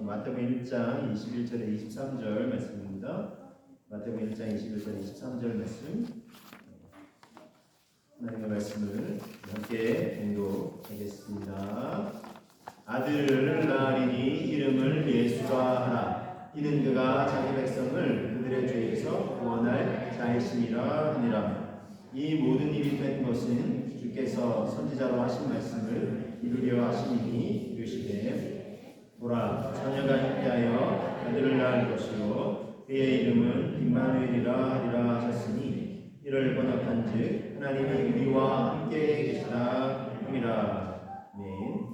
마태복음 1장 21절에 23절 말씀입니다. 마태복음 1장 21절에 23절 말씀, 하나님의 말씀을 함께 공독하겠습니다. 아들을 낳으리니 이름을 예수라 하라. 이는 그가 자기 백성을 그들의 죄에서 구원할 자이심이라 하니라. 이 모든 일이 된 것은 주께서 선지자로 하신 말씀을 이루려 하심이니 이르시되 보라, 처녀가 잉태하여 아들을 낳을 것이요 그의 이름은 임마누엘이라 하리라 하셨으니 이를 번역한즉 하나님이 우리와 함께 계시다 함이라. 아멘.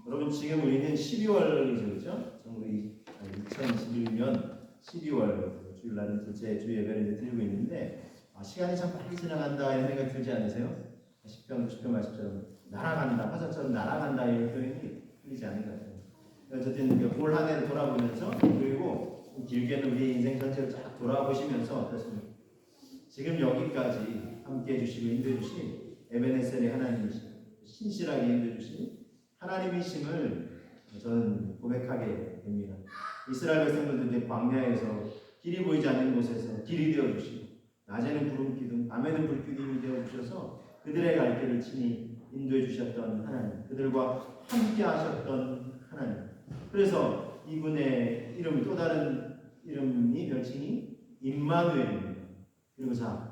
여러분, 지금 우리는 12월이죠, 그렇죠? 2021년 12월 주일날 둘째 주 예배를 드리고 있는데 시간이 참 빨리 지나간다 이런 생각이 들지 않으세요? 10편, 90편 말씀처럼 날아간다, 화살처럼 날아간다 이런 표현이 틀리지 않은 것 같아요. 어쨌든 올 한 해를 돌아보면서, 그리고 길게는 우리 인생 전체를 쫙 돌아보시면서 어떻습니까? 지금 여기까지 함께 해주시고 인도해 주신 에베네셀의 하나님이신, 신실하게 인도해 주신 하나님이심을 저는 고백하게 됩니다. 이스라엘 백성들도 이제 광야에서 길이 보이지 않는 곳에서 길이 되어 주시고, 낮에는 구름 기둥, 밤에는 불 기둥이 되어 주셔서 그들의 갈 길을 친히 인도해 주셨던 하나님, 그들과 함께 하셨던 하나님. 그래서 이분의 이름, 또 다른 이름이, 별칭이 임마누엘입니다. 그리고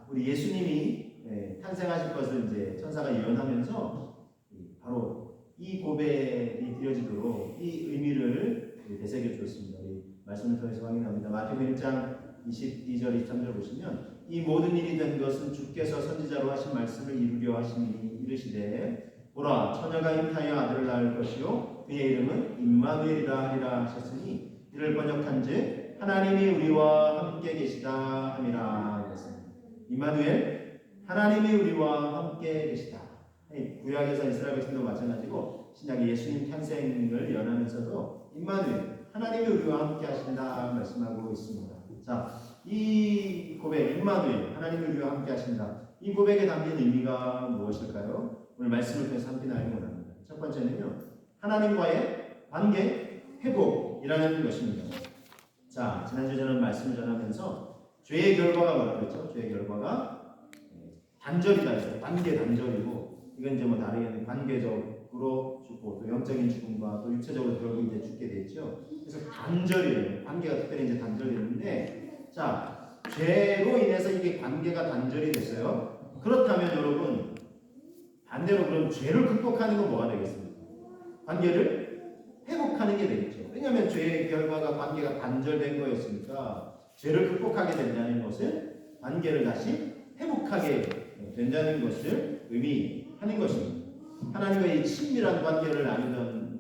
우리 예수님이 탄생하실 것을 이제 천사가 예언하면서 바로 이 고백이 드려지도록 이 의미를 되새겨 주었습니다. 우리 말씀을 통해서 확인합니다. 마태복음 1장 22절 23절 보시면 이 모든 일이 된 것은 주께서 선지자로 하신 말씀을 이루려 하시니 이르시되 보라, 처녀가 잉태하여 아들을 낳을 것이요 그의 이름은 임마누엘이라 하리라 하셨으니 이를 번역한즉 하나님이 우리와 함께 계시다 함이라 하셨습니다. 임마누엘, 하나님이 우리와 함께 계시다. 구약에서 이스라엘 백성도 마찬가지고 신약의 예수님 탄생을 연하면서도 임마누엘, 하나님이 우리와 함께 하신다 말씀하고 있습니다. 이 고백, 임마누엘, 하나님이 우리와 함께 하신다. 이 고백에 담긴 의미가 무엇일까요? 오늘 말씀을 통해서 함께 나누기 원합니다. 첫 번째는요, 하나님과의 관계 회복이라는 것입니다. 지난주 저는 말씀을 전하면서 죄의 결과가 뭐라고 했죠? 죄의 결과가 단절이다 했어요. 관계 단절이고, 이건 이제 다르게 관계적으로 죽고 또 영적인 죽음과 또 육체적으로 결국 이제 죽게 됐죠. 그래서 단절이에요. 관계가 특별히 이제 단절되는데, 죄로 인해서 이게 관계가 단절이 됐어요. 그렇다면 여러분, 반대로 그럼 죄를 극복하는 건 뭐가 되겠습니까? 관계를 회복하는 게 되겠죠. 왜냐하면 죄의 결과가 관계가 단절된 거였으니까 죄를 극복하게 된다는 것은 관계를 다시 회복하게 된다는 것을 의미하는 것입니다. 하나님과 이 친밀한 관계를 나누던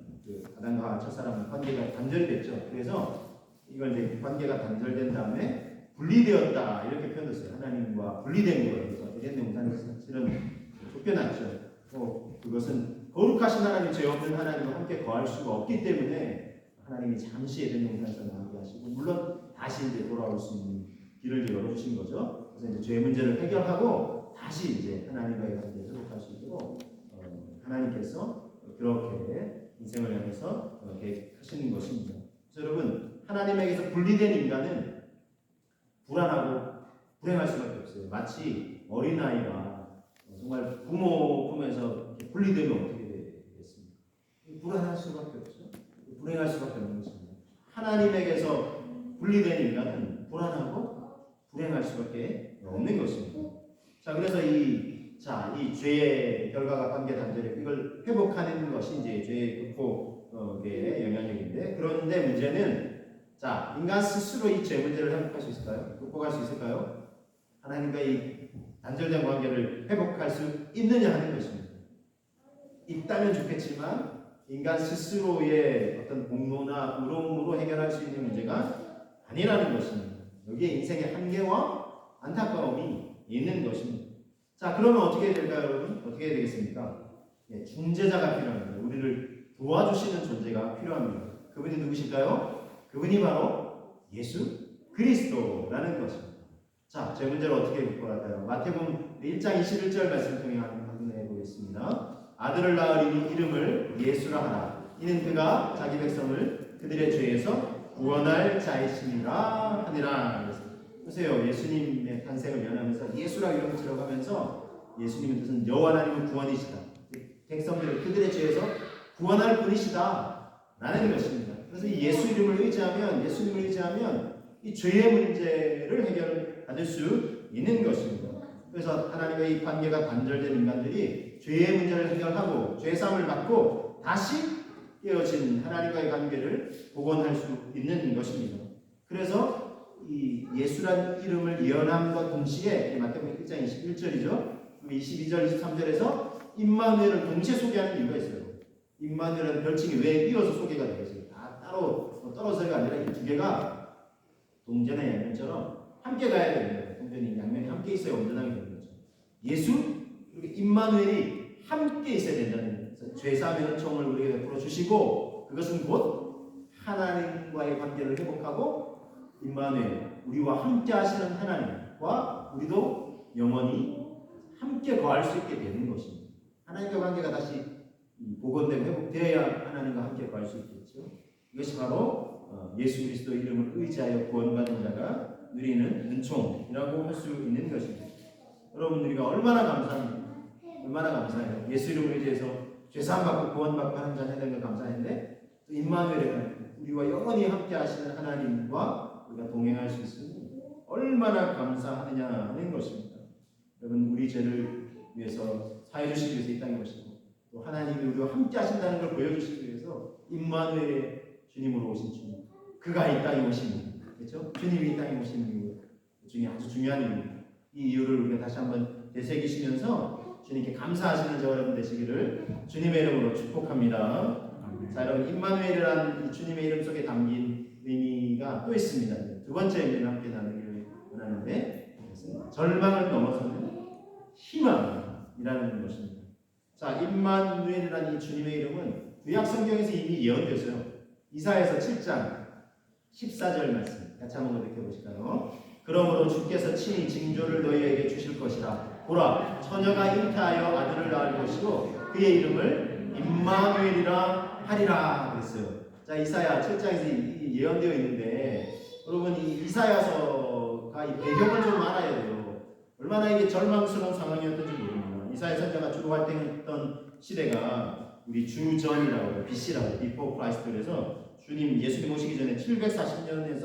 아담과 첫사람은 관계가 단절이 됐죠. 그래서 이걸 이제 관계가 단절된 다음에 분리되었다 이렇게 표현했어요. 하나님과 분리된 거예요. 그래서 에덴 동산에서 사실은 쫓겨났죠. 그것은 거룩하신 하나님, 죄 없는 하나님과 함께 거할 수가 없기 때문에 하나님이 잠시 에덴 동산에서 나오게 하시고, 물론 다시 이제 돌아올 수 있는 길을 열어주신 거죠. 그래서 이제 죄 문제를 해결하고 다시 이제 하나님과의 관계를 회복할 수 있도록 하나님께서 그렇게 인생을 향해서 계획하시는 것입니다. 그래서 여러분, 하나님에게서 분리된 인간은 불안하고 불행할 수밖에 없어요. 마치 어린아이가 정말 부모 품에서 분리되면 어떻게 되겠습니까? 불안할 수밖에 없죠. 불행할 수밖에 없는 것입니다. 하나님에게서 분리된 인간은 불안하고 불행할 수밖에 없는 것입니다. 그래서 이 죄의 결과가 관계 단절이고, 이걸 회복하는 것이 이제 죄의 극복의 영향력인데, 그런데 문제는 인간 스스로 이 죄 문제를 회복할 수 있을까요? 극복할 수 있을까요? 하나님과 이 단절된 관계를 회복할 수 있느냐 하는 것입니다. 있다면 좋겠지만 인간 스스로의 어떤 공로나 의로움으로 해결할 수 있는 문제가 아니라는 것입니다. 여기에 인생의 한계와 안타까움이 있는 것입니다. 그러면 어떻게 될까요, 여러분? 어떻게 해야 되겠습니까? 중재자가 필요합니다. 우리를 도와주시는 존재가 필요합니다. 그분이 누구실까요? 그분이 바로 예수 그리스도라는 것입니다. 제 문제를 어떻게 극복할까요? 마태복음 1장 21절 말씀 통해 확인해 보겠습니다. 아들을 낳으리니 이름을 예수라 하라. 이는 그가 자기 백성을 그들의 죄에서 구원할 자이시니라 하니라. 보세요. 예수님의 탄생을 연하면서 예수라 이름을 들어가면서 예수님의 뜻은 여호와 하나님은 구원이시다. 백성들을 그들의 죄에서 구원할 분이시다 라는 것입니다. 그래서 이 예수 이름을 의지하면, 예수님을 의지하면 이 죄의 문제를 해결받을 수 있는 것입니다. 그래서 하나님과의 이 관계가 단절된 인간들이 죄의 문제를 해결하고 죄사함을 받고 다시 깨어진 하나님과의 관계를 복원할 수 있는 것입니다. 그래서 이 예수란 이름을 예언함과 동시에 마태복음 1장 21절이죠. 22절, 23절에서 임마누엘을 동시에 소개하는 이유가 있어요. 임마누엘은 별칭이 왜 이어서 소개가 되겠어요? 다 따로 떨어져가 아니라 이 두 개가 동전의 양면처럼 함께 가야 됩니다. 동전이 양면이 함께 있어야 온전하게 되는 거죠. 예수 그리고 임마누엘이 함께 있어야 된다는 거예요. 죄사함의 은총을 우리에게 베풀어 주시고 그것은 곧 하나님과의 관계를 회복하고 임마누엘 우리와 함께 하시는 하나님과 우리도 영원히 함께 거할 수 있게 되는 것입니다. 하나님과 관계가 다시 복원되고 회복되어야 하나님과 함께 거할 수 있겠죠. 이것이 바로 예수 그리스도의 이름을 의지하여 구원받는 자가 누리는 은총이라고 할 수 있는 것입니다. 여러분 우리가 얼마나 감사합니다. 얼마나 감사해요. 예수 이름을 의지해서 죄사함 받고 구원받고 하는 자는 되는 거 감사했는데 또 임마누엘은 우리와 영원히 함께 하시는 하나님과 우리가 동행할 수 있으니 얼마나 감사하느냐 하는 것입니다. 여러분 우리 죄를 위해서 사해 주시기 위해서 이 땅에 오시고 또 하나님이 우리와 함께 하신다는 걸 보여주시기 위해서 임마누엘의 주님으로 오신 주님 그가 이 땅에 오신 이유 그렇죠? 주님이 이 땅에 오신 이유 중에 아주 중요한 이유입니다. 이 이유를 우리가 다시 한번 되새기시면서 주님께 감사하시는 저와 여러분 되시기를 주님의 이름으로 축복합니다. 자 여러분 임마누엘이라는 주님의 이름 속에 담긴 의미가 또 있습니다. 두 번째 의미를 함께 나누기를 원하는데 절망을 넘어서는 희망이라는 것입니다. 자 임마누엘이라는 이 주님의 이름은 구약 성경에서 이미 예언됐어요. 이사야서 7장 14절 말씀 같이 한번 느껴보실까요? 그러므로 주께서 친히 징조를 너희에게 주실 것이라. 보라 처녀가 잉태하여 아들을 낳을 것이고 그의 이름을 임마누엘이라 하리라 그랬어요. 자 이사야 7장에서 예언되어 있는데 여러분 이 이사야서가 이 배경을 좀 알아야 돼요. 얼마나 이게 절망스러운 상황이었던지 모릅니다. 이사야 선지자가 주로 활동했던 시대가 우리 주전이라고 해요. BC라고 Before Christ 그래서 주님 예수님 오시기 전에 740년에서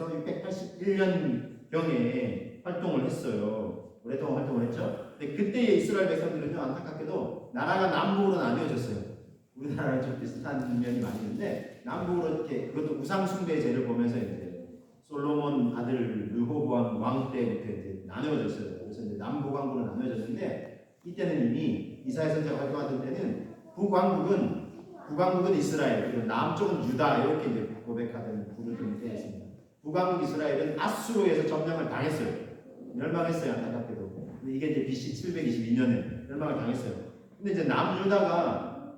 681년경에 활동을 했어요. 오랫동안 활동을 했죠. 근데 그때의 이스라엘 백성들은요 안타깝게도 나라가 남북으로 나뉘어졌어요. 우리나라랑 좀 비슷한 면이 많이 있는데 남북으로 이렇게 그것도 우상 숭배의 죄를 보면서 이제 솔로몬 아들 르호보암 왕 때부터 이제 나뉘어졌어요. 그래서 이제 남북왕국으로 나뉘어졌는데 이때는 이미 이사야 선지자가 활동하던 때는 북왕국은 이스라엘 그리고 남쪽은 유다 이렇게 이제 고백하던 부르던 때였습니다. 북왕국 이스라엘은 아수르에서 점령을 당했어요. 멸망했어요. 안타깝게도. 근데 이게 이제 BC 722년에 멸망을 당했어요. 근데 이제 남유다가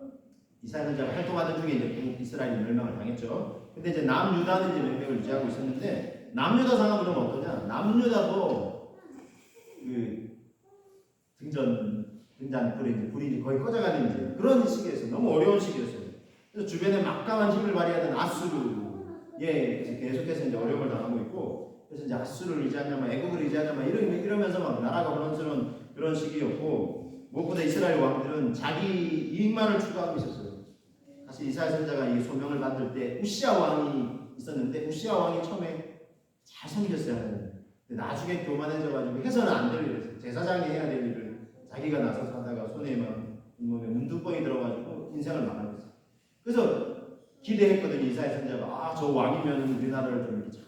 이사야 선지자가 활동하던 중에 이제 이스라엘이 멸망을 당했죠. 근데 이제 남유다는 이제 명맥을 유지하고 있었는데 남유다 상황은 그럼 어떠냐? 남유다도 그 불이 거의 꺼져가는 이제 그런 시기였어요. 너무 어려운 시기였어요. 그래서 주변에 막강한 힘을 발휘하던 아수르에 계속해서 이제 어려움을 당하고 있고, 그래서 이제 아수르를 의지하냐면 애국을 의지하냐면 이러면서 막 나라가 혼란스러운 그런 시기였고, 무엇보다 이스라엘 왕들은 자기 이익만을 추구하고 있었어요. 사실 이사야 선지자가 이 소명을 받을 때 우시야 왕이 있었는데 우시야 왕이 처음에 잘 섬겼어요. 근데 나중에 교만해져가지고 해서는 안 될 일을 제사장이 해야 될 일을 자기가 나서서 하다가 손에 막 몸에 문두병이 들어가지고 인생을 망하겠어요. 그래서 기대했거든요. 이사야 선지자가 저 왕이면 우리나라를 좀 이렇게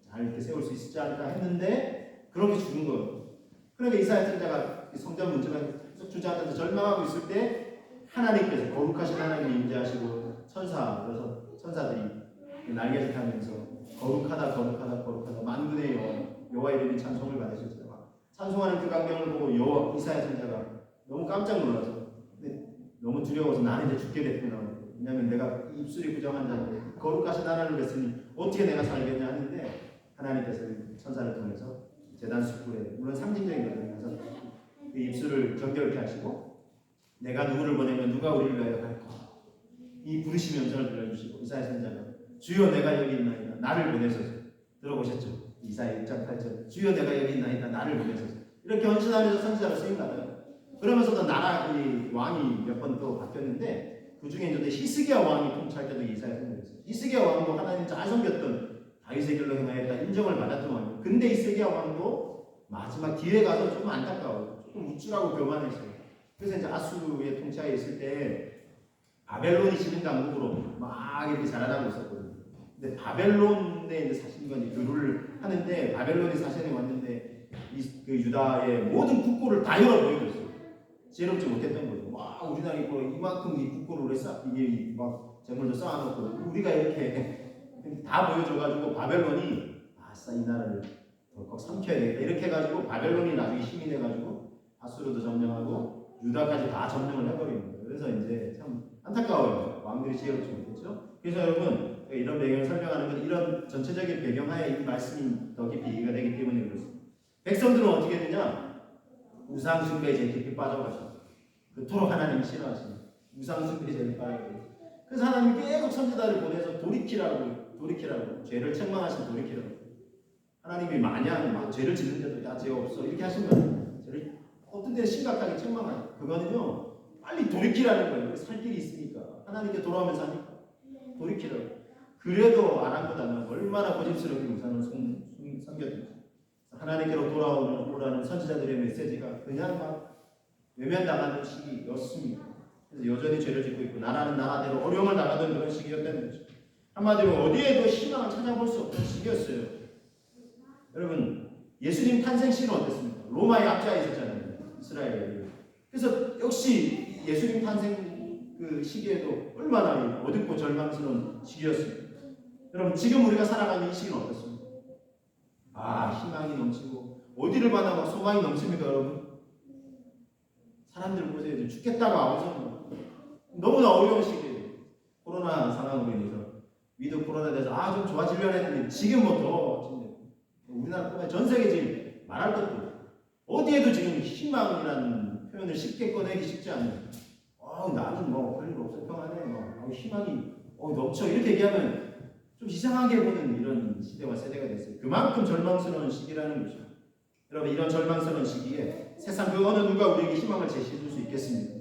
잘 이렇게 세울 수 있지 않을까 했는데 그렇게 죽은 거예요. 그러니까 이사야 선지자가 성전 문제만 계속 주저하면서 절망하고 있을 때 하나님께서 거룩하신 하나님이 임재하시고 그래서 천사들이 날개짓 하면서 거룩하다 만군의 여호와 이름이 찬송을 받으셨어요. 찬송하는 그 광경을 보고 이사야 선지자가 너무 깜짝 놀라서 너무 두려워서 나는 이제 죽게 됐구나. 왜냐하면 내가 입술이 부정한 자인데 거룩하신 하나님을 뵀으니 어떻게 내가 살겠냐 하는데 하나님께서 천사를 통해서 제단 숯불에 물론 상징적인 거거든요. 그래서 그 입술을 정결케 하시고 내가 누구를 보내면 누가 우리를 위하여 갈까? 이 부르심의 음성을 들려주시고 이사야 선지자가 주여 내가 여기 있나이다 나를 보내소서. 들어보셨죠? 이사야 6장 8절 주여 내가 여기 있나이다 나를 보내소서. 이렇게 헌신하면서 선지자로 쓰임받아요. 그러면서도 나라 이 왕이 몇 번 또 바뀌었는데 그 중에 이제 히스기야 왕이 통치할 때도 이사야 선지자였어요. 히스기야 왕도 하나님 잘 섬겼던 다윗의 길로 행하였다 인정을 받았던 왕이에요. 근데 히스기야 왕도 마지막 뒤에 가서 조금 안타까워요. 조금 우쭐하고 교만했어요. 그래서 이제 아수르의 통치하에 있을 때 바벨론이 지는 강국으로 막 이렇게 자라나고 있었거든요. 근데 바벨론에 이제 사신 건 교류를 하는데 바벨론이 사신에 왔는데 그 유다의 모든 국고를 다 열어 보여줬어요. 지혜롭지 못했던 거죠. 와 우리나라 이만큼 이 국고를 이게 막 재물도 쌓아놓고 우리가 이렇게 다 보여줘가지고 바벨론이 아싸 이 나라를 덜컥 삼켜야 되겠다 이렇게 해가지고 바벨론이 나중에 힘이 돼가지고 아수르도 점령하고 유다까지 다 점령을 해버리는 거예요. 그래서 이제 참 안타까워요. 왕들이 지혜롭지 못했죠. 그래서 여러분 이런 배경을 설명하는 건 이런 전체적인 배경하에 이 말씀이 더 깊이 이해가 되기 때문에 그렇습니다. 백성들은 어떻게 되냐? 우상 숭배에 제일 깊이 빠져가죠. 그토록 하나님 싫어하시는 우상 숭배에 제일 빠져가죠. 그래서 하나님 계속 선지자를 보내서 돌이키라고 죄를 책망하신 돌이키라고. 하나님이 마냥 죄를 짓는데도 야 죄 없어 이렇게 하시면 죄를 어떤 때는 심각하게 책망하죠. 그거는요 빨리 돌이키라는 거예요. 살 길이 있으니까 하나님께 돌아오면서 하니까 돌이키라고. 그래도 안 한 거다면 얼마나 고집스럽게 우상을 섬겼는지. 하나님께로 돌아오라는 선지자들의 메시지가 그냥 막 외면당하는 시기였습니다. 그래서 여전히 죄를 짓고 있고 나라는 나라대로 어려움을 당하던 그런 시기였다는 거죠. 한마디로 어디에도 희망을 찾아볼 수 없는 시기였어요. 여러분 예수님 탄생 시는 어땠습니까? 로마의 압제하에 있었잖아요. 이스라엘이. 그래서 역시 예수님 탄생 그 시기에도 얼마나 어둡고 절망스러운 시기였습니까? 여러분 지금 우리가 살아가는 이 시기는 어떻습니까? 희망이 넘치고 어디를 봐도 막 소망이 넘칩니까 여러분? 사람들 보세요. 죽겠다고 아우성은 너무나 어려운 시기예요. 코로나 상황으로 인해서 위드 코로나에 대해서 좀 좋아지려고 했는데 지금 더 우리나라뿐만 전 세계 지금 말할 것도 어디에도 지금 희망이라는 표현을 쉽게 꺼내기 쉽지 않아요. 나는 별일 없어 평안해 희망이 넘쳐 이렇게 얘기하면 좀 이상하게 보는 이런 시대와 세대가 됐어요. 그만큼 절망스러운 시기라는 거죠. 여러분 이런 절망스러운 시기에 세상 그 어느 누가 우리에게 희망을 제시해 줄 수 있겠습니까?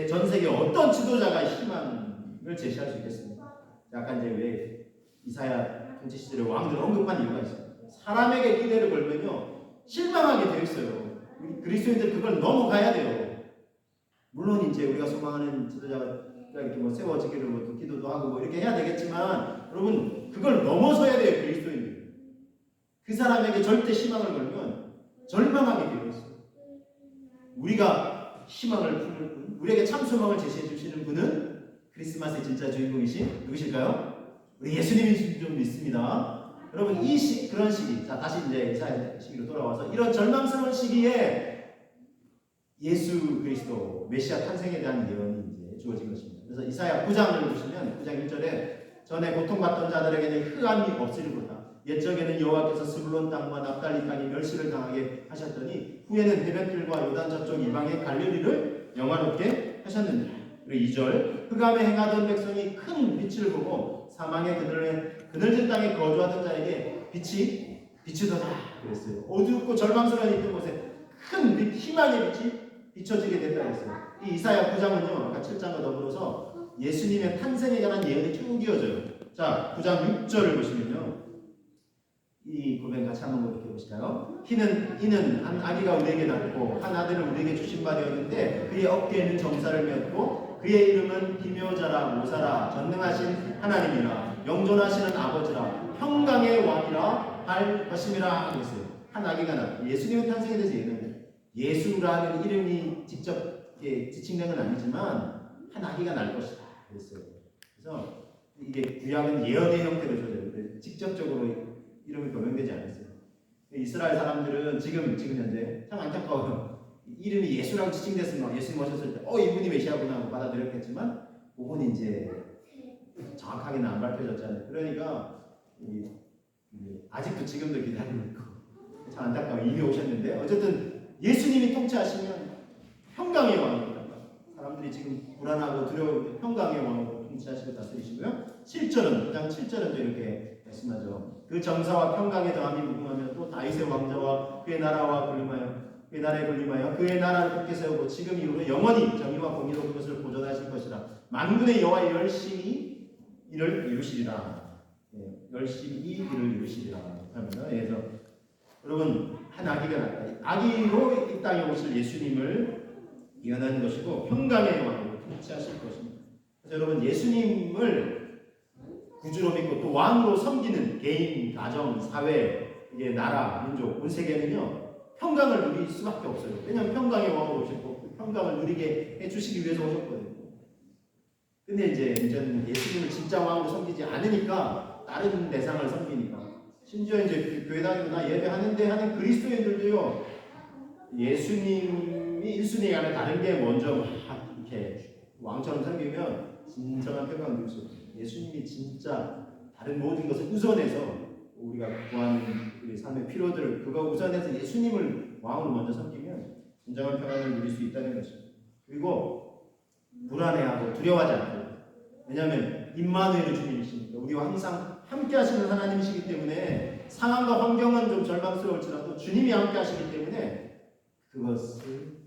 전 세계 어떤 지도자가 희망을 제시할 수 있겠습니까? 약간 이제 왜 이사야 통치 시절에 왕들을 언급한 이유가 있어요. 사람에게 기대를 걸면요 실망하게 되어 있어요. 우리 그리스도인들 그걸 넘어가야 돼요. 물론 이제 우리가 소망하는 지도자가 이렇게 세워지기를 기도도 하고 이렇게 해야 되겠지만 여러분 그걸 넘어서야 돼요. 그리스도인들 그 사람에게 절대 희망을 걸면 절망하게 되어 있어요. 우리가 희망을 품을 분, 우리에게 참 소망을 제시해 주시는 분은 크리스마스의 진짜 주인공이신 누구실까요? 우리 예수님이 좀 믿습니다. 여러분 그런 시기, 자 다시 이제 이사야 시기로 돌아와서 이런 절망스러운 시기에 예수 그리스도 메시아 탄생에 대한 예언이 이제 주어진 것입니다. 그래서 이사야 9장을 보시면 9장 1절에 전에 고통받던 자들에게는 흑암이 없으리로다. 옛적에는 여호와께서 스불론 땅과 납달리 땅이 멸시를 당하게 하셨더니 후에는 해변길과 요단 저쪽 이방의 갈릴리를 영화롭게 하셨느니라. 그리고 2절 흑암에 행하던 백성이 큰 빛을 보고 사망의 그늘진 땅에 거주하던 자에게 빛이 비추더라 그랬어요. 어둡고 절망스러운 있던 곳에 큰 빛, 희망의 빛이 비춰지게 된다 했어요. 이 이사야 9장은요 아까 7장과 더불어서 예수님의 탄생에 관한 예언이 쭉 이어져요. 자 9장 6절을 보시면요 이 고백 같이 한번 이렇게 보실까요? 이는 한 아기가 우리에게 낳고 한 아들을 우리에게 주신 바 되었는데 그의 어깨에는 정사를 메었고 그의 이름은 기묘자라 모사라 전능하신 하나님이라 영존하시는 아버지라 평강의 왕이라 할 것임이라 그랬어요. 한 아기가 낳고 예수님의 탄생에 대해서 얘기합니다. 예수라는 이름이 직접 지칭된 건 아니지만 한 아기가 날 것이다 그랬어요. 그래서 이게 구약은 예언의 형태로 줘져요. 직접적으로 이름이 거명되지 않았어요. 이스라엘 사람들은 지금 현재 참 안타까워요. 이름이 예수라고 지칭됐으면 예수님 오셨을 때 이분이 메시아구나 하고 받아들였겠지만 그건 이제 정확하게는 안 밝혀졌잖아요. 그러니까 아직도 지금도 기다리고 있고 참 안타까워. 이미 오셨는데 어쨌든 예수님이 통치하시면 평강의 왕입니다. 사람들이 지금 불안하고 두려운데 평강의 왕으로 영원히 통치하시고 다스리시고요. 7절은 장 7절은 또 이렇게 말씀하죠. 그 정사와 평강의 더함이 무궁하며 또 다윗의 왕자와 그의 나라와 군림하여 그의 나라에 군림하여 그의 나라를 굳게 세우고 지금 이후로 영원히 정의와 공의로 그것을 보존하실 것이라. 만군의 여호와 열심히 이를 이루시리라. 열심히 이를 이루시리라 합니다. 그래서 여러분 한 아기가 났다. 아기로 이 땅에 오실 예수님을 예언하는 것이고 평강의 왕으로 통치하실 것입니다. 그래서 여러분 예수님을 구주로 믿고 또 왕으로 섬기는 개인, 가정, 사회, 이게 나라, 민족, 온 세계는요 평강을 누릴 수밖에 없어요. 왜냐하면 평강의 왕으로 오셨고 그 평강을 누리게 해주시기 위해서 오셨거든요. 근데 이제는 예수님을 진짜 왕으로 섬기지 않으니까 다른 대상을 섬기니까 심지어 이제 교회 다니거나 예배하는데 하는 그리스도인들도요 예수님이 1순위가 아니라 다른 게 먼저 막 이렇게 왕처럼 섬기면 진정한 평강을 누릴 수 없어요. 예수님이 진짜 다른 모든 것을 우선해서 우리가 구하는 우리 삶의 필요들을 그거 우선해서 예수님을 왕으로 먼저 섬기면 진정한 평안을 누릴 수 있다는 것입니다. 그리고 불안해하고 두려워하지 않고, 왜냐하면 임마누엘의 주님이시니까 우리와 항상 함께 하시는 하나님이시기 때문에 상황과 환경은 좀 절망스러울지라도 주님이 함께 하시기 때문에 그것이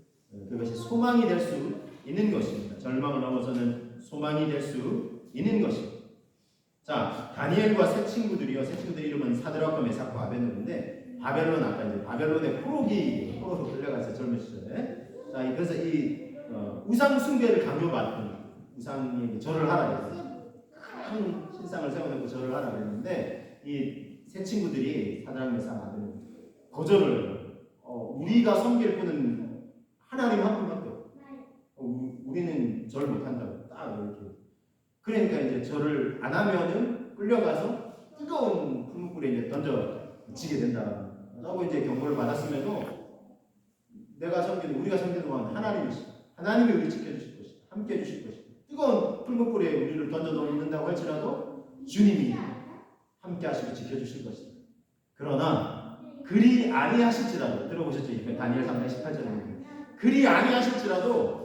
소망이 될 수 있는 것입니다. 절망을 넘어서는 소망이 될 수 있는 것입니다. 자, 다니엘과 새 친구들이요. 새 친구들 이름은 사드락과 메삭과 아벳느고인데 바벨론 아까 이제 바벨론의 포로로 끌려가서 젊은 시절에 자, 그래서 이 우상 숭배를 강요받던 우상에게 절을 하라 그랬어요. 큰 신상을 세워놓고 절을 하라 그랬는데 이 새 친구들이 사드락 메삭 아벳느고 거절을 우리가 섬길 분은 하나님 한 분밖에 없고 우리는 절 못한다고 딱 이렇게. 그러니까 이제 절을 안 하면은 끌려가서 뜨거운 풀무불에 이제 던져지게 된다. 라고 이제 경고를 받았으면서 우리가 섬기는 왕은 하나님이시. 하나님이 우리 지켜주실 것이다. 함께 해주실 것이다. 뜨거운 풀무불에 우리를 던져 놓는다고 할지라도 주님이 함께 하시고 지켜주실 것이다. 그러나 그리 아니하실지라도 들어보셨죠? 다니엘 3장 18절입니다. 그리 아니하실지라도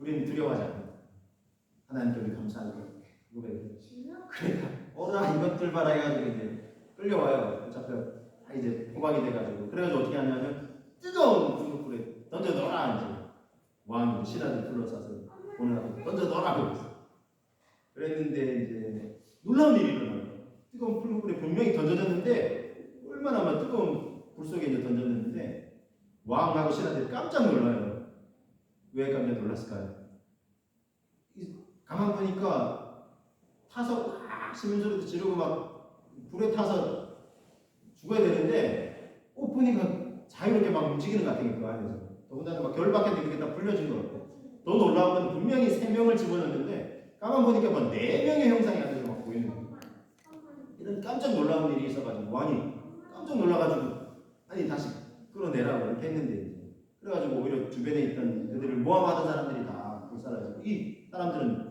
우리는 두려워하지 않는다. 하나님께 우리 감사하고 그러니까 어라 이것들 봐라 해가지고 이제 끌려와요. 어차피 이제 포박이 돼가지고 그래가지고 어떻게 하냐면 뜨거운 불불에 던져 넣어라 이제 왕이 신하들 둘러싸서 보내라고 던져 넣어라고 했어. 그랬는데 이제 놀라운 일이 일어나요. 뜨거운 불불에 분명히 던져졌는데 얼마나 막 뜨거운 불 속에 이제 던졌는데 왕하고 신하들이 깜짝 놀라요. 왜 깜짝 놀랐을까요? 가만 보니까 타서 시민소리도 지르고 막 불에 타서 죽어야 되는데 보니까 자유롭게 막 움직이는 것 같은 게 그 안에서. 더군다나 막 결박했는데 그게 다 불려진 것 같아. 더 놀라운 건 분명히 3명을 집어넣는데 가만 보니까 막 4명의 형상이 안에서 막 보이는 거예요. 이런 깜짝 놀라운 일이 있어가지고 왕이 깜짝 놀라가지고 아니 다시 끌어내라고 이렇게 했는데 그래가지고 오히려 주변에 있던 그들을 모함하던 사람들이 다 불살라지고 이 사람들은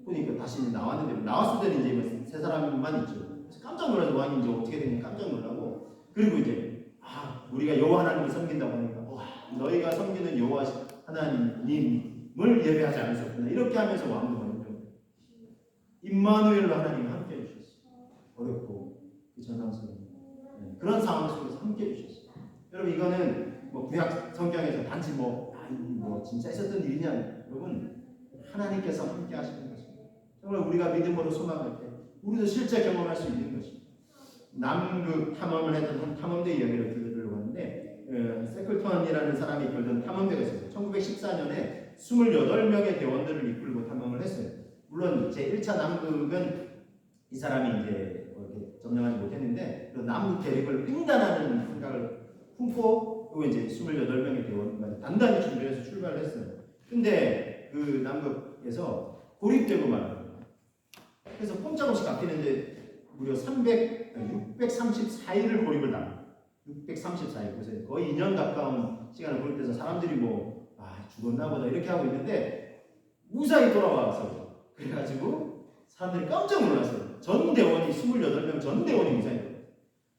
보니까 다시 나왔는데 나왔을 때는 이제 세 사람만 있죠. 그래서 깜짝 놀라서 왕이 이제 어떻게 됐냐 깜짝 놀라고 그리고 이제 우리가 여호와 하나님을 섬긴다고 하니까 너희가 섬기는 여호와 하나님을 예배하지 않으셨구나 이렇게 하면서 왕도 먼저 임마누엘로 하나님 함께 해주셨어요. 어렵고 전상스러운 그런 상황 속에서 함께 해주셨어요. 여러분 이거는 뭐 구약 성경에서 단지 뭐 진짜 있었던 일이냐 여러분 하나님께서 함께 하시는 것입니다. 정말 우리가 믿음으로 소망할 때 우리도 실제 경험할 수 있는 것입니다. 남극 탐험을 했던 한 탐험대 이야기를 들으려고 하는데 세클턴이라는 사람이 이끌던 탐험대가 있었어요. 1914년에 28명의 대원들을 이끌고 탐험을 했어요. 물론 제1차 남극은 이 사람이 이제 이렇게 점령하지 못했는데 그 남극 대륙을 횡단하는 생각을 품고 또 이제 28명의 대원까지 단단히 준비해서 출발을 했어요. 근데 그 남극에서 고립되고 말아요. 그래서 꼼짝없이 갚이는데 무려 634일을 고립을 당해요. 634일. 그래서 거의 2년 가까운 시간을 고립돼서 사람들이 죽었나 보다 이렇게 하고 있는데 무사히 돌아와서 그래가지고 사람들이 깜짝 놀랐어요. 전 대원이 28명 전 대원이 무사히 돌아왔어요.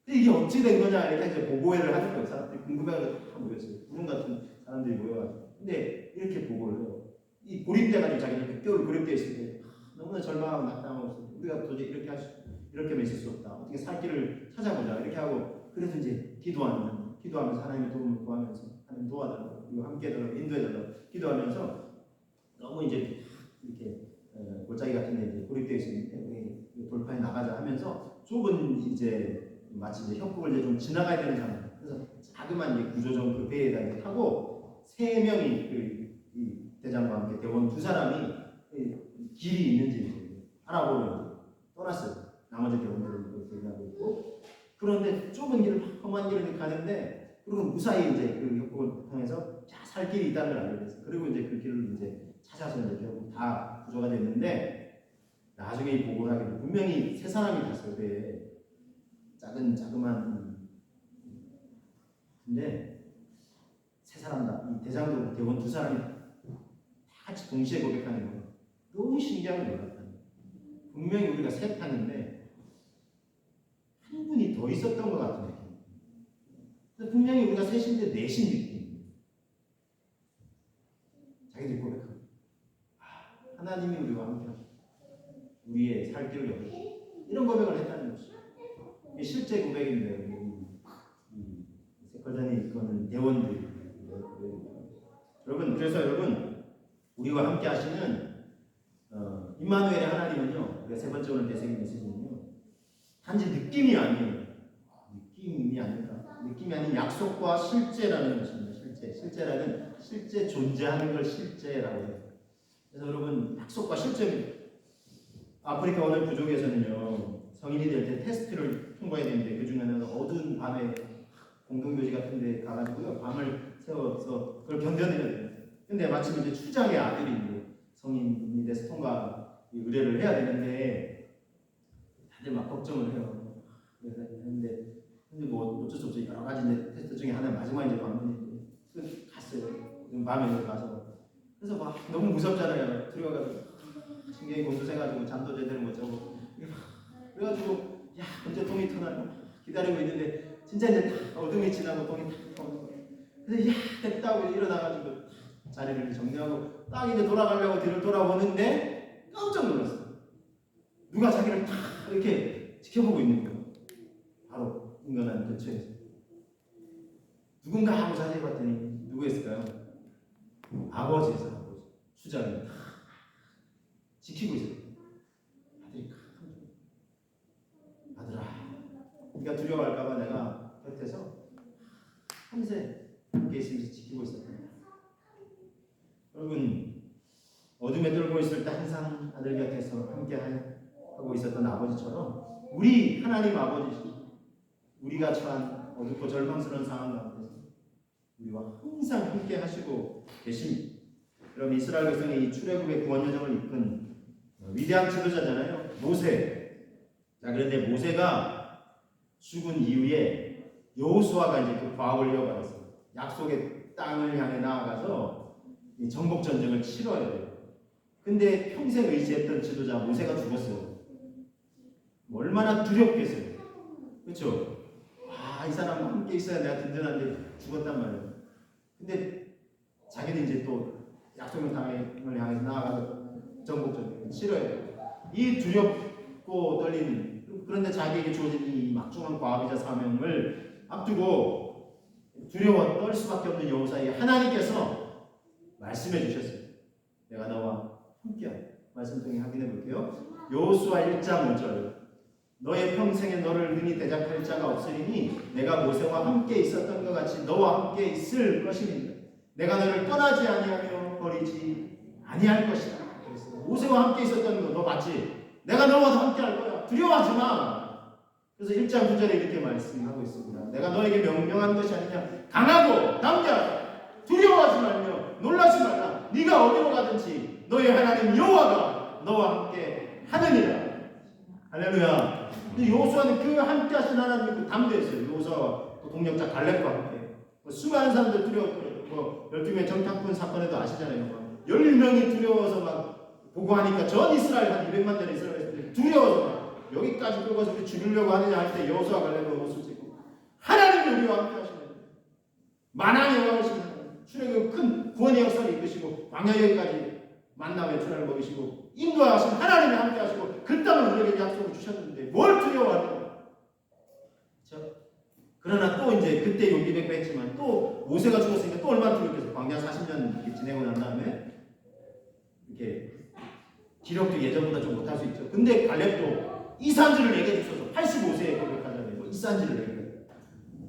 근데 이게 어찌 된 거냐 이렇게 이제 보고회를 하는 거예요. 사람들이 궁금해가지고 다 모였어요. 구름 같은 사람들이 모여가지고. 근데 이렇게 보고를 해요. 이 고립돼가지고 자기는 뼈를 고립되어 있을 때 너무나 절망하고 낙담하고 있어요. 우리가 도저히 이렇게 있을 수 없다. 어떻게 살 길을 찾아보자 이렇게 하고 그래서 이제 기도하면서 하나님의 도움을 구하면서 하나님 도와달라고 그리고 함께해달라고 인도해달라고 기도하면서 너무 이제 이렇게 골짜기 같은 데 이제 고립되어 있으니까 우리 돌파해 나가자 하면서 좁은 이제 마치 이제 협곡을 이제 좀 지나가야 되는 상황. 그래서 자그만 이제 구조정 그 배에다 이제 타고 세 명이 이 대장과 함께 대원 두 사람이 길이 있는지 알아보려 떠났어요. 나머지 대원들은 대기하고 있고 그런데 좁은 길을 험한 길을 가는데 그리고 무사히 이제 그 협곡을 통해서 살 길이 있다는 걸 알게 됐어요. 그리고 이제 그 길을 이제 찾아서 이제 결국 다 구조가 됐는데 나중에 이 보고를 하게 되면 분명히 세 사람이 탔어요. 배에 자그만 근데 세 사람 다 이 대장도 대원 두 사람이 다 같이 동시에 고백하는 거예요. 너무 신기하고 놀랐다. 분명히 우리가 세 탔는데 한 분이 더 있었던 것 같은 느낌. 분명히 우리가 셋인데 넷인 느낌. 자기들이 고백합니다. 하나님이 우리와 함께하시고 우리의 살 길을 여시고 이런 고백을 했다는 것이 이게 실제 고백인데 세컬단이 이끄는 대원들이 여러분 우리와 함께 하시는 임마누엘의 하나님은요 우리가 세 번째 오늘 대세기 메시지는요 단지 느낌이 아니에요. 느낌이 아닌 약속과 실제라는 것입니다. 실제 존재하는 걸 실제라고 해요. 그래서 여러분 약속과 실제입니다. 아프리카 어느 부족에서는요 성인이 될 때 테스트를 통과해야 되는데 그 중에는 어두운 밤에 공동묘지 같은 데 가가지고요 밤을 세워서 그걸 견뎌내야 돼요. 근데 마침 이제 추장의 아들이 성인이 돼서 통과 의뢰를 해야 되는데 다들 막 걱정을 해요. 근데 뭐 어쩔 수 없이 여러 가지 이제 테스트 중에 하나 마지막 이제 방문이 갔어요. 밤에 가서 그래서 막 너무 무섭잖아요. 들어가가지고 신경이 곤두세가지고 잠도 제대로 못 자고 그래가지고 야 언제 통이 터나고 기다리고 있는데 진짜 이제 다 어둠이 지나고 통이 탁 터는 거예요. 그래서 야 됐다고 일어나가지고 자리를 정리하고 딱 이제 돌아가려고 뒤를 돌아보는데 깜짝 놀랐어요. 누가 자기를 탁 이렇게 지켜보고 있는 거예요. 바로 인간한 근처에서 누군가 하고 자세히 봤더니 누구였을까요? 아버지에서 아버지 수장이 지키고 있어요. 아들아 네가 두려워할까봐 내가 곁에서 밤새 함께 있으면서 지키고 있었다. 여러분 어둠에 떨고 있을 때 항상 아들 곁에서 함께 하고 있었던 아버지처럼 우리 하나님 아버지시 우리가 처한 어둡고 절망스러운 상황 가운데서 우리와 항상 함께 하시고 계십니다. 여러분 이스라엘 백성의 이 출애굽의 구원 여정을 이끈 위대한 지도자잖아요. 모세. 자 그런데 모세가 죽은 이후에 여호수아가 이제 그 과업을 이어받았어요. 약속의 땅을 향해 나아가서 이 정복 전쟁을 치러야 돼요. 근데 평생 의지했던 지도자 모세가 죽었어요. 얼마나 두렵겠어요. 그렇죠? 이 사람과 함께 있어야 내가 든든한데 죽었단 말이에요. 근데 자기는 이제 또 약속의 땅을 향해서 나아가서 정복전쟁을 치러야 돼요. 이 두렵고 떨리는 그런데 자기에게 주어진 이 막중한 과업이자 사명을 앞두고 두려워 떨 수밖에 없는 여호수아에게 하나님께서 말씀해 주셨어요. 내가 너와 함께하리. 말씀 통해 확인해 볼게요. 여호수아 1장 5절 너의 평생에 너를 능히 대적할 자가 없으리니 내가 모세와 함께 있었던 것 같이 너와 함께 있을 것이니라. 내가 너를 떠나지 아니하며 버리지 아니할 것이다. 모세와 함께 있었던 거 너 맞지? 내가 너와 함께 할 거야. 두려워하지 마. 그래서 1장 9절에 이렇게 말씀하고 있습니다. 내가 너에게 명령한 것이 아니냐. 강하고 담대하라. 두려워하지 말며 놀라지 말라. 네가 어디로 가든지 너의 하나님 여호와가 너와 함께 하느니라. 할렐루야. 근데 여호수아는 그 함께 하신 하나님이 담대했어요. 여호수아와 동력자 갈렙과 함께. 수많은 사람들 두려웠고 12명의 정탐꾼 사건에도 아시잖아요. 10명이 두려워서 막 보고하니까 전 이스라엘 한 200만 되는 이스라엘 두려워서 막 여기까지 끌고서 우리 죽이려고 하느냐 할 때 여호수아 갈렙은 옷을 찢고 하나님이 우리와 함께 하시는 만왕의 왕이신 하나님 출애굽 큰 구원의 역사를 이끄시고 광야 여기까지 만나 외출하를 먹이시고 인도하신 하나님이 함께 하시고 그 땅을 우리에게 약속을 주셨는데 뭘 두려워하는 그렇죠? 그러나 또 이제 그때 용기 백배 했지만 또 모세가 죽었으니까 또 얼마나 두렵겠어. 광야 40년 이렇게 지내고 난 다음에 이렇게 기력도 예전보다 좀 못할 수 있죠. 근데 갈렙도 이 산지를 내게 주셔서 85세에 고백하잖아요. 이 산지를 내게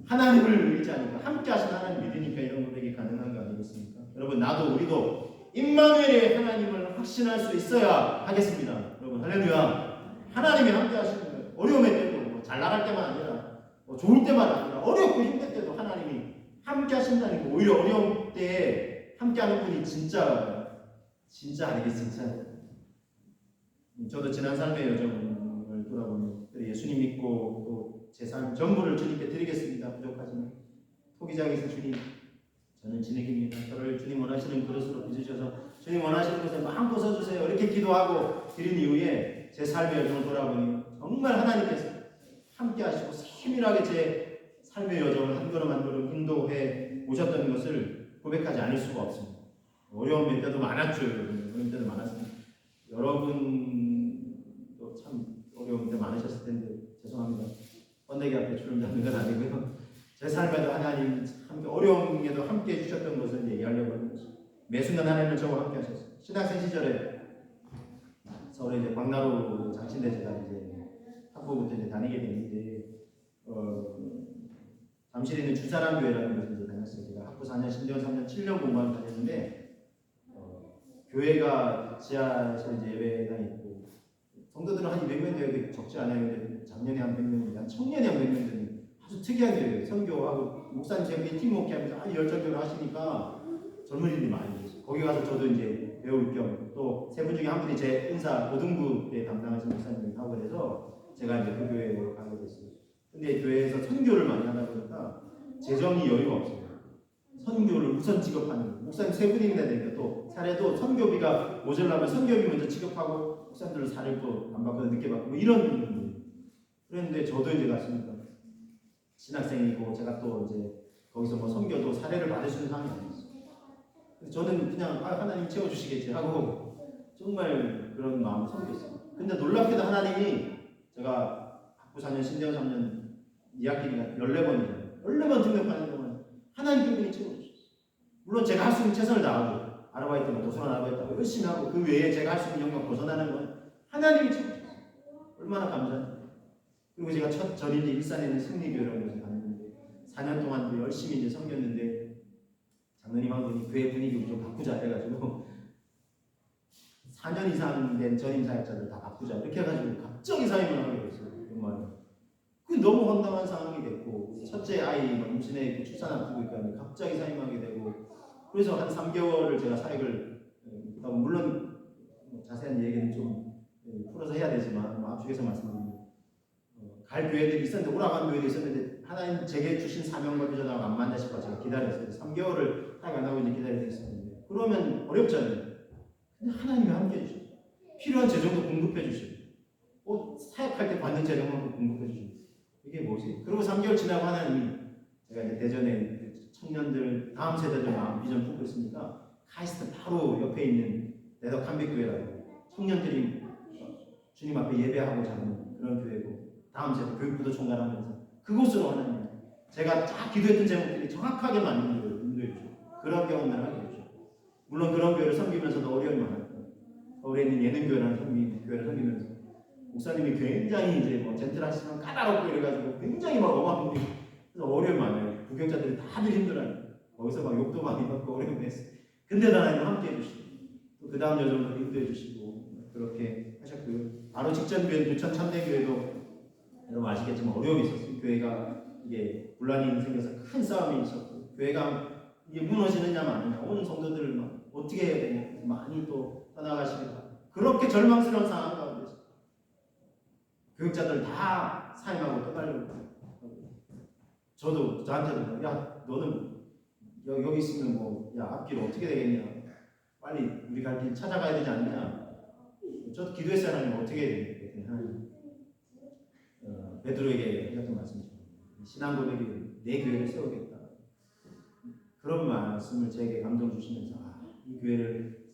하나님을 의지하니까 함께 하신 하나님 믿으니까 이런 고백이 가능한 거 아니겠습니까? 여러분 나도 우리도 임마누엘의 하나님을 확신할 수 있어야 하겠습니다. 여러분 할렐루야. 하나님이 함께 하시는 거예요. 어려움의 때도 뭐잘 나갈 때만 아니라 뭐 좋을 때만 아니라 어렵고 힘들 때도 하나님이 함께 하신다는 거. 오히려 어려움 때에 함께 하는 분이 진짜 아니겠습니까? 저도 지난 삶의 여정을 돌아보면 예수님 믿고 또 제 삶 전부를 주님께 드리겠습니다. 부족하지만 포기자에서 주님 저는 진흙입니다. 저를 주님 원하시는 그릇으로 빚으셔서 주님 원하시는 것에 마음껏 써주세요. 이렇게 기도하고 드린 이후에 제 삶의 여정을 돌아보니 정말 하나님께서 함께 하시고 세밀하게 제 삶의 여정을 한 걸음 한 걸음 인도해 오셨던 것을 고백하지 않을 수가 없습니다. 어려운 때도 많았죠. 어려운 때도 많았습니다. 여러분도 참 어려운 때 많으셨을 텐데 죄송합니다. 번데기 앞에 주름 잡는 건 아니고요. 제 삶에도 하나님 함께 어려움에도 함께 해주셨던 것을 얘기하려고 하는 것입니다. 매 순간 하나님은 저와 함께 하셨어요. 신학생 시절에 서울에 이제 광나루 장신대 제가 이제 학부부터 이제 다니게 됐는데 잠실에 있는 주사랑교회라는 곳을 이제 다녔어요. 제가 학부 4년, 신대원 3년, 7년 공부하고 다녔는데 교회가 지하실에 이제 예배당이 있고 성도들은 한 200명 되게 적지 않아요. 근데 작년에 한 100명, 한 청년이 한 100명 되는 아주 특이한 교회예요. 선교하고 목사님 제가 팀 목회하면서 아주 열정적으로 하시니까 젊은이들이 많이 계세요. 거기 가서 저도 이제 배울 겸 또 세 분 중에 한 분이 제 은사 고등부 때 담당하신 목사님이라고 그래서 제가 이제 그 교회에 가게 됐어요. 근데 교회에서 선교를 많이 하다 보니까 재정이 여유가 없어요. 선교를 우선 지급하는 목사님 세 분이나 되니까 또 사례도 선교비가 모자라면 선교비 먼저 지급하고 목사님들은 사례를 또 안 받고 늦게 받고 뭐 이런 분들. 그런데 저도 이제 갔으니까 신학생이고 제가 또 이제 거기서 뭐 선교도 사례를 받을 수 있는 상황이 아니었어요. 그래서 저는 그냥 하나님 채워주시겠지 하고 정말 그런 마음을 섬겼어요. 근데 놀랍게도 하나님이 제가 학부 4년, 신대원 3년 2학기가 14번이잖아요. 14번 등록하는 동안 하나님 그분이 채워주셨어요. 물론 제가 할 수 있는 최선을 다하고 아르바이트, 도서관 아르바이트하고 열심히 하고 그 외에 제가 할 수 있는 영역 벗어나는 건 하나님이 채워주셨어요. 얼마나 감사해요. 그리고 제가 첫 전인지 일산에 있는 승리교회라는 곳에 갔는데 4년 동안 열심히 이제 섬겼는데 장로님 한 분이 교회 분위기 좀 바꾸자 해가지고 4년 이상 된 전임 사역자들 다 바꾸자 이렇게 해가지고 갑자기 사임을 하게 됐어요. 정말 그게 너무 황당한 상황이 됐고 첫째 아이 임신해 출산 앞두고 있다니 갑자기 사임하게 되고 그래서 한 3개월을 제가 사역을 물론 자세한 얘기는 좀 풀어서 해야 되지만 앞쪽에서 말씀드립니다. 갈 교회들이 있었는데 오락한 교회도 있었는데 하나님 제게 주신 사명과 비전하고 안 맞나 싶어 제가 기다렸어요. 3개월을 사역 안 하고 이제 기다리고 있었는데 그러면 어렵잖아요. 근데 하나님이 함께 해주셔. 필요한 재정도 공급해 주시고 사역할 때 받는 재정만큼 공급해 주시고 이게 뭐지? 그리고 3개월 지나고 하나님이 제가 이제 대전에 청년들 다음 세대들 마음 비전 품고 있으니까 카이스트 바로 옆에 있는 대덕 한백교회라고 청년들이 주님 앞에 예배하고자 하는 그런 교회고 다음 세대 교육부도 총괄하면서 그곳으로 하나님 제가 딱 기도했던 제목들이 정확하게 맞는 교회를 인도해 주시고 그런 경험을 하게 해주시고 물론 그런 교회를 섬기면서도 어려움이 많았고 서울에 있는 예능교회라는 교회를 섬기면서 목사님이 굉장히 이제 뭐 젠틀하시지만 까다롭고 이래가지고 굉장히 막 엄한 분이 그래서 어려움이 많아요. 부교자들이 다들 힘들어요. 거기서 막 욕도 많이 받고 어려움이 했어요. 근데 하나님 함께 해주시고 또 그 다음 여정도 인도해 주시고 그렇게 하셨고요. 바로 직전 교회 부천 참대교회도 여러분 아시겠지만 어려움이 있었어요. 교회가 이게 분란이 생겨서 큰 싸움이 있었고 교회가 이게 무너지느냐 마느냐 온 성도들을 막 어떻게 해야 되냐 많이 또 떠나가시기도 하고 그렇게 절망스러운 상황 가운데서 교육자들 다 사임하고 떠나려고 하고 저도 저한테도 야 너는 여기 있으면 뭐 야 앞길 어떻게 되겠냐 빨리 우리 갈 길 찾아가야 되지 않느냐 저도 기도했어요. 하나님 어떻게 해야 되겠냐 하나님 베드로에게 하셨던 말씀이죠. 신앙 고백이 내 교회를 세우겠다. 그런 말씀을 제게 감동 주시면서 이 교회를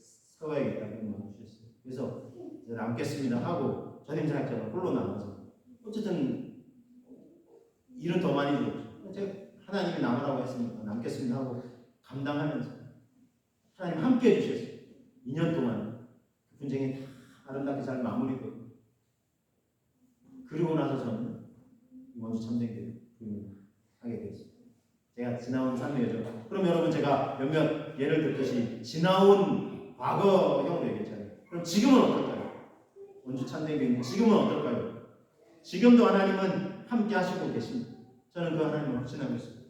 세워야겠다는 마음 주셨어요. 그래서 이제 남겠습니다 하고 전임 사역자가 홀로 남아서 어쨌든 일은 더 많이 들었죠. 제가 하나님이 남으라고 했으니까 남겠습니다 하고 감당하면서 하나님 함께 해주셨어요. 2년 동안 그 분쟁이 다 아름답게 잘 마무리되고 그리고 나서 저는 원주 참전교회 부임을 하게 됐어요. 제가 지나온 삶이죠. 그럼 여러분 제가 몇몇 예를 들듯이 지나온 과거형으로 얘기했잖아요. 그럼 지금은 어떨까요? 원주 참전교회 지금은 어떨까요? 지금도 하나님은 함께 하시고 계십니다. 저는 그 하나님을 확신하고 있습니다.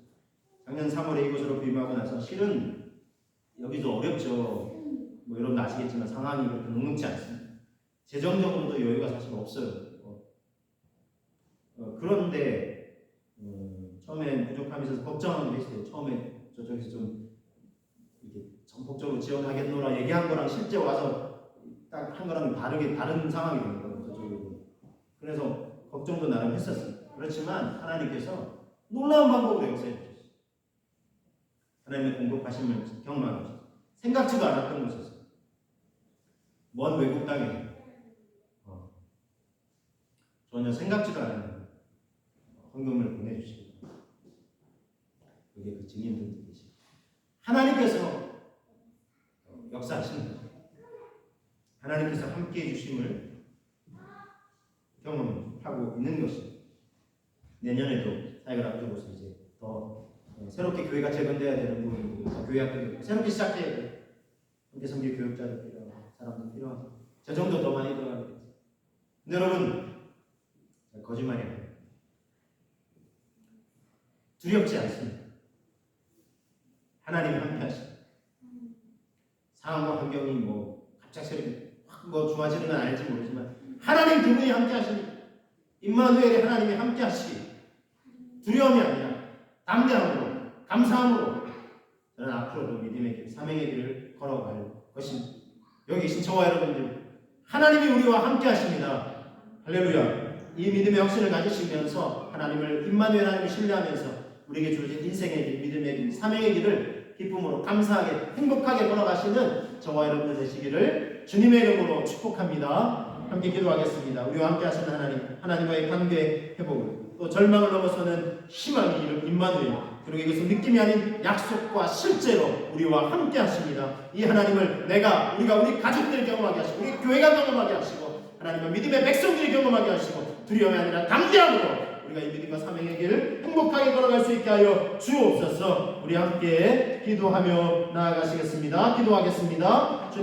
작년 3월에 이곳으로 부임하고 나서 실은 여기도 어렵죠. 뭐 여러분 아시겠지만 상황이 그렇게 녹록지 않습니다. 재정적으로도 여유가 사실 없어요. 그런데 처음에 부족함이 있어서 걱정하기도 했어요. 처음에 저쪽에서 좀 이렇게 전폭적으로 지원하겠노라 얘기한 거랑 실제 와서 딱 한 거랑 다른 상황이 되는 거예요. 저쪽에도. 그래서 걱정도 나름 했었어요. 그렇지만 하나님께서 놀라운 방법으로 역사해 주셨어요. 하나님의 공급하심을 경험하게 하셨어요. 생각지도 않았던 곳에서 먼 외국 땅에 전혀 생각지도 않은 헌금을 보내주시고 그게 그 증인들이 계시고 하나님께서 역사하시는 거죠. 하나님께서 함께해 주심을 경험하고 있는 것입니다. 내년에도 사역을 앞두고서 이제 더 새롭게 교회가 재건돼야 되는 부분이 교회 학교도 새롭게 시작해야 돼요. 함께 섬길 교육자도 필요하고 사람도 필요하고 재정도 더 많이 들어가게 돼요. 근데 여러분 거짓말이 아니에요. 두렵지 않습니다. 하나님이 함께 하십니다. 상황과 환경이 갑작스럽게 확 좋아지는 건 아닐지 모르지만 하나님 그분이 함께 하십니다. 임마누엘이 하나님이 함께 하시기 두려움이 아니라 담대함으로 감사함으로 저는 앞으로도 믿음의 길, 사명의 길을 걸어갈 것입니다. 여기 계신 저와 여러분들 하나님이 우리와 함께 하십니다. 할렐루야. 이 믿음의 확신을 가지시면서 하나님을 임마누엘 하나님을 신뢰하면서 우리에게 주어진 인생의 길, 믿음의 길, 사명의 길을 기쁨으로 감사하게 행복하게 걸어가시는 저와 여러분들 되시기를 주님의 이름으로 축복합니다. 함께 기도하겠습니다. 우리와 함께 하시는 하나님과의 관계 회복을 또 절망을 넘어서는 희망의 이름 임마누엘 그리고 이것은 느낌이 아닌 약속과 실제로 우리와 함께 하십니다. 이 하나님을 우리가 우리 가족들이 경험하게 하시고 우리 교회가 경험하게 하시고 하나님의 믿음의 백성들이 경험하게 하시고 두려움이 아니라 담대함으로 우리가 이 믿음과 사명의 길을 행복하게 걸어갈 수 있게 하여 주옵소서. 우리 함께 기도하며 나아가시겠습니다. 기도하겠습니다. 주님